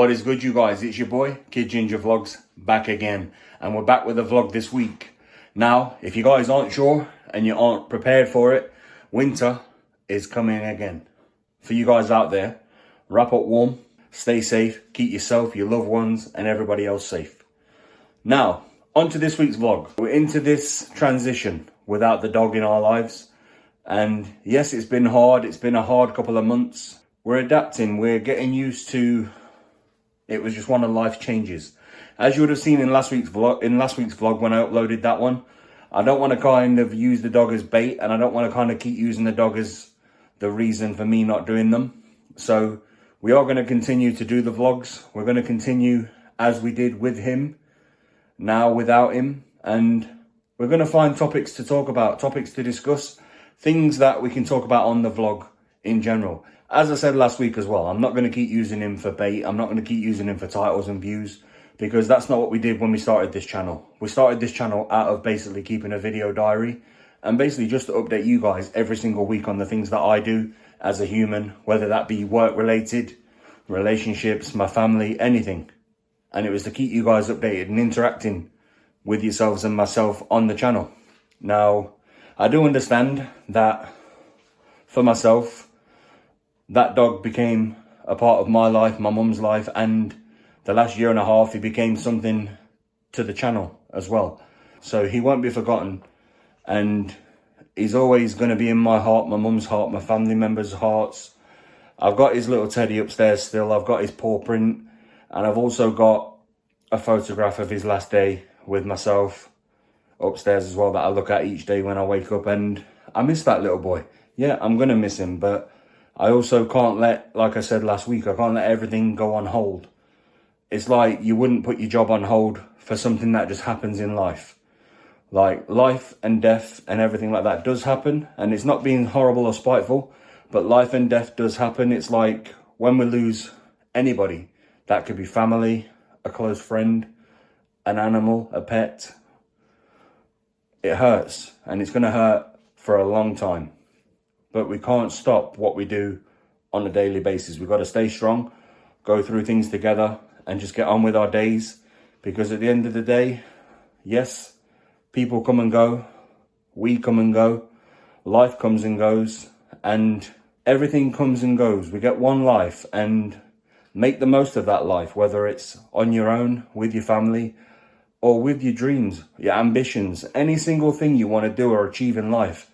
What is good, you guys? It's your boy, Kid Ginger Vlogs, back again. And we're back with a vlog this week. Now, if you guys aren't sure and you aren't prepared for it, winter is coming again. For you guys out there, wrap up warm, stay safe, keep yourself, your loved ones, and everybody else safe. Now, on to this week's vlog. We're into this transition without the dog in our lives. And yes, it's been hard. It's been a hard couple of months. We're adapting. We're getting used to... It was just one of life's changes. As you would have seen in last week's vlog when I uploaded that one, I don't want to kind of use the dog as bait, and I don't want to kind of keep using the dog as the reason for me not doing them. So we are going to continue to do the vlogs. We're going to continue as we did with him, now without him. And we're going to find topics to talk about, topics to discuss, things that we can talk about on the vlog in general. As I said last week as well, I'm not going to keep using him for bait. I'm not going to keep using him for titles and views, because that's not what we did when we started this channel. We started this channel out of basically keeping a video diary and basically just to update you guys every single week on the things that I do as a human, whether that be work related, relationships, my family, anything. And it was to keep you guys updated and interacting with yourselves and myself on the channel. Now, I do understand that for myself, that dog became a part of my life, my mum's life, and the last year and a half, he became something to the channel as well. So he won't be forgotten, and he's always going to be in my heart, my mum's heart, my family members' hearts. I've got his little teddy upstairs still. I've got his paw print, and I've also got a photograph of his last day with myself upstairs as well that I look at each day when I wake up, and I miss that little boy. Yeah, I'm going to miss him, but I also can't let, like I said last week, I can't let everything go on hold. It's like you wouldn't put your job on hold for something that just happens in life. Like life and death and everything like that does happen. And it's not being horrible or spiteful, but life and death does happen. It's like when we lose anybody, that could be family, a close friend, an animal, a pet. It hurts, and it's going to hurt for a long time. But we can't stop what we do on a daily basis. We've got to stay strong, go through things together, and just get on with our days. Because at the end of the day, yes, people come and go, we come and go, life comes and goes, and everything comes and goes. We get one life, and make the most of that life, whether it's on your own, with your family, or with your dreams, your ambitions, any single thing you want to do or achieve in life.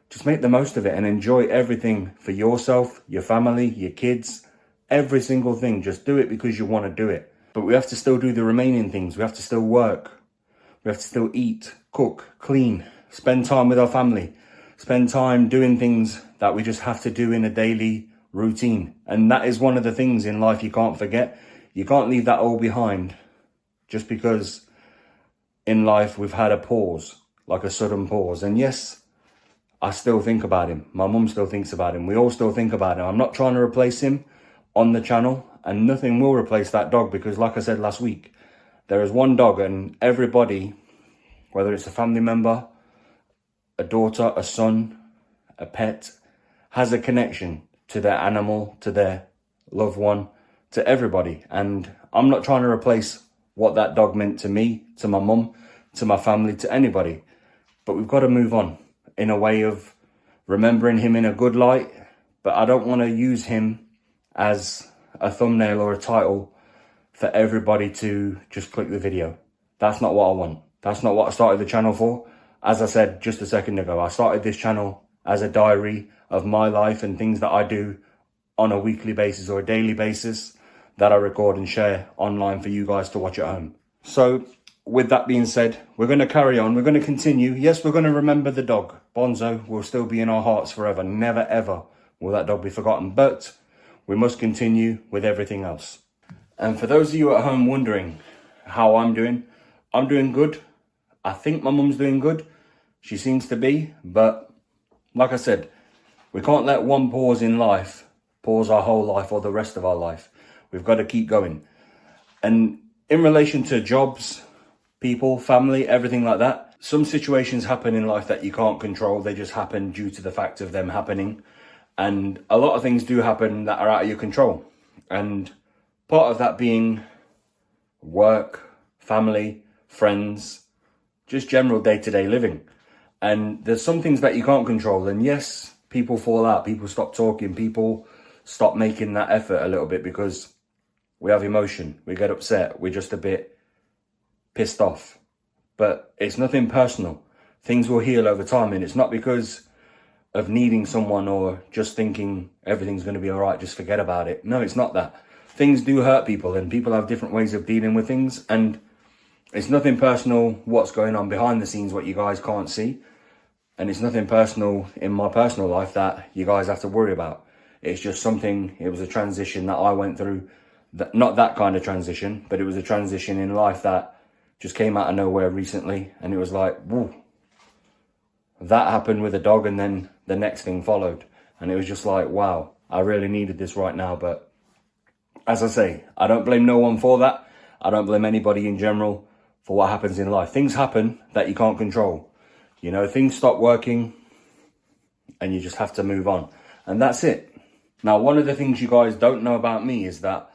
Just make the most of it and enjoy everything for yourself, your family, your kids, every single thing. Just do it because you want to do it. But we have to still do the remaining things. We have to still work. We have to still eat, cook, clean, spend time with our family, spend time doing things that we just have to do in a daily routine. And that is one of the things in life you can't forget. You can't leave that all behind just because in life we've had a pause, like a sudden pause. And yes, I still think about him. My mum still thinks about him. We all still think about him. I'm not trying to replace him on the channel, and nothing will replace that dog, because like I said last week, there is one dog, and everybody, whether it's a family member, a daughter, a son, a pet, has a connection to their animal, to their loved one, to everybody. And I'm not trying to replace what that dog meant to me, to my mum, to my family, to anybody. But we've got to move on in a way of remembering him in a good light. But I don't want to use him as a thumbnail or a title for everybody to just click the video. That's not what I want. That's not what I started the channel for. As I said just a second ago, I started this channel as a diary of my life and things that I do on a weekly basis or a daily basis that I record and share online for you guys to watch at home. So with that being said, we're going to carry on. We're going to continue. Yes, we're going to remember the dog. Bonzo will still be in our hearts forever. Never, ever will that dog be forgotten. But we must continue with everything else. And for those of you at home wondering how I'm doing good. I think my mum's doing good. She seems to be. But like I said, we can't let one pause in life pause our whole life or the rest of our life. We've got to keep going. And in relation to jobs, people, family, everything like that, some situations happen in life that you can't control. They just happen due to the fact of them happening. And a lot of things do happen that are out of your control. And Part of that being work, family, friends, just general day-to-day living. And there's some things that you can't control. And yes, people fall out, people stop talking, people stop making that effort a little bit because we have emotion, we get upset, we're just a bit pissed off. But it's nothing personal. Things will heal over time, and it's not because of needing someone or just thinking everything's going to be all right, just forget about it. No, it's not that. Things do hurt people, and people have different ways of dealing with things, and it's nothing personal what's going on behind the scenes, what you guys can't see. And it's nothing personal in my personal life that you guys have to worry about. It's just something, it was a transition that I went through. Not that kind of transition, but it was a transition in life that just came out of nowhere recently. And it was like, whoa. That happened with a dog, and then the next thing followed. And it was just like, wow, I really needed this right now. But as I say, I don't blame no one for that. I don't blame anybody in general for what happens in life. Things happen that you can't control. You know, things stop working and you just have to move on. And that's it. Now, one of the things you guys don't know about me is that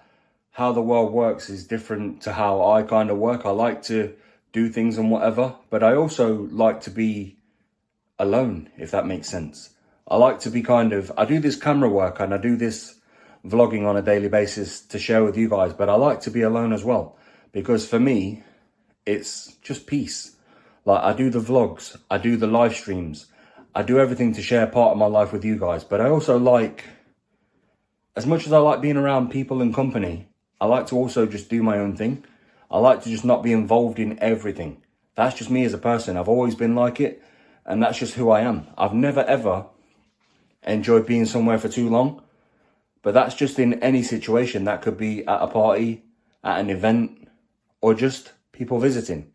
how the world works is different to how I kind of work. I like to do things and whatever, but I also like to be alone, if that makes sense. I like to be I do this camera work and I do this vlogging on a daily basis to share with you guys, but I like to be alone as well, because for me, it's just peace. Like, I do the vlogs, I do the live streams, I do everything to share part of my life with you guys. But I also like, as much as I like being around people and company, I like to also just do my own thing. I like to just not be involved in everything. That's just me as a person. I've always been like it, and that's just who I am. I've never ever enjoyed being somewhere for too long, but that's just in any situation. That could be at a party, at an event, or just people visiting.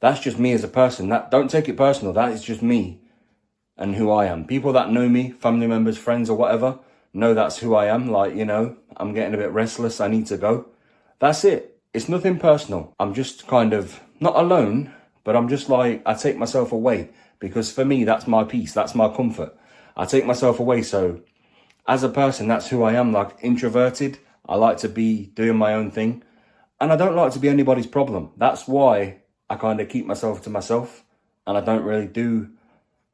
That's just me as a person. Don't take it personal. That is just me and who I am. People that know me, family members, friends or whatever, know that's who I am. Like, you know, I'm getting a bit restless, I need to go. That's it. It's nothing personal. I'm just kind of not alone, but I'm just like, I take myself away, because for me, that's my peace. That's my comfort. I take myself away. So as a person, that's who I am. Like, introverted. I like to be doing my own thing, and I don't like to be anybody's problem. That's why I kind of keep myself to myself, and I don't really do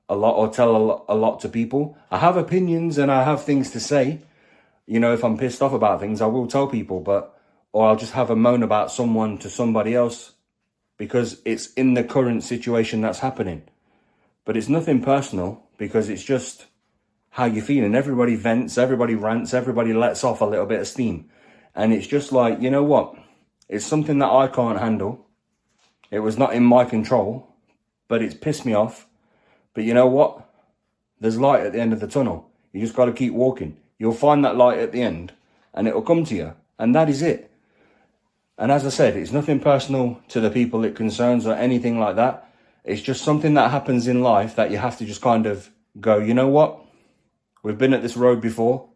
a lot or tell a lot to people. I have opinions and I have things to say. You know, if I'm pissed off about things, I will tell people, or I'll just have a moan about someone to somebody else because it's in the current situation that's happening. But it's nothing personal, because it's just how you're feeling. Everybody vents, everybody rants, everybody lets off a little bit of steam. And it's just like, you know what? It's something that I can't handle. It was not in my control, but it's pissed me off. But you know what? There's light at the end of the tunnel. You just got to keep walking. You'll find that light at the end, and it'll come to you. And that is it. And as I said, it's nothing personal to the people it concerns or anything like that. It's just something that happens in life that you have to just kind of go, you know what? We've been at this road before.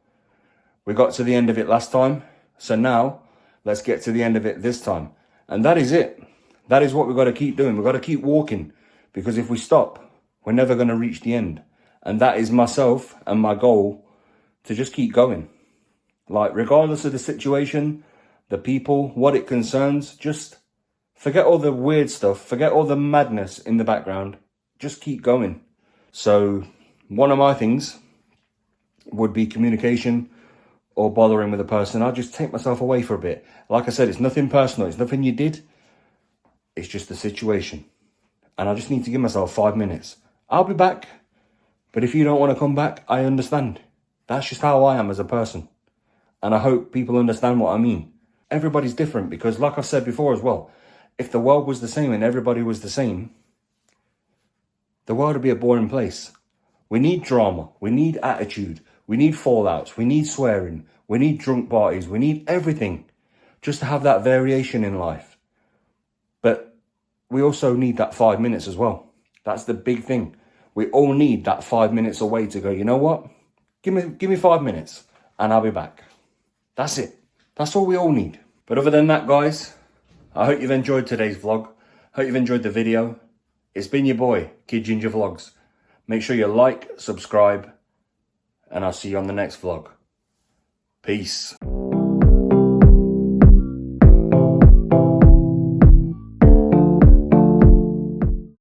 We got to the end of it last time. So now let's get to the end of it this time. And that is it. That is what we've got to keep doing. We've got to keep walking, because if we stop, we're never going to reach the end. And that is myself and my goal, to just keep going. Like, regardless of the situation, the people, what it concerns, just forget all the weird stuff. Forget all the madness in the background. Just keep going. So one of my things would be communication or bothering with a person. I'll just take myself away for a bit. Like I said, it's nothing personal. It's nothing you did. It's just the situation. And I just need to give myself 5 minutes. I'll be back. But if you don't want to come back, I understand. That's just how I am as a person. And I hope people understand what I mean. Everybody's different, because like I've said before as well, if the world was the same and everybody was the same, the world would be a boring place. We need drama. We need attitude. We need fallouts. We need swearing. We need drunk parties. We need everything just to have that variation in life. But we also need that 5 minutes as well. That's the big thing. We all need that 5 minutes away to go, you know what? Give me 5 minutes and I'll be back. That's it. That's all we all need. But other than that, guys, I hope you've enjoyed today's vlog. Hope you've enjoyed the video. It's been your boy, Kid Ginger Vlogs. Make sure you like, subscribe, and I'll see you on the next vlog. Peace.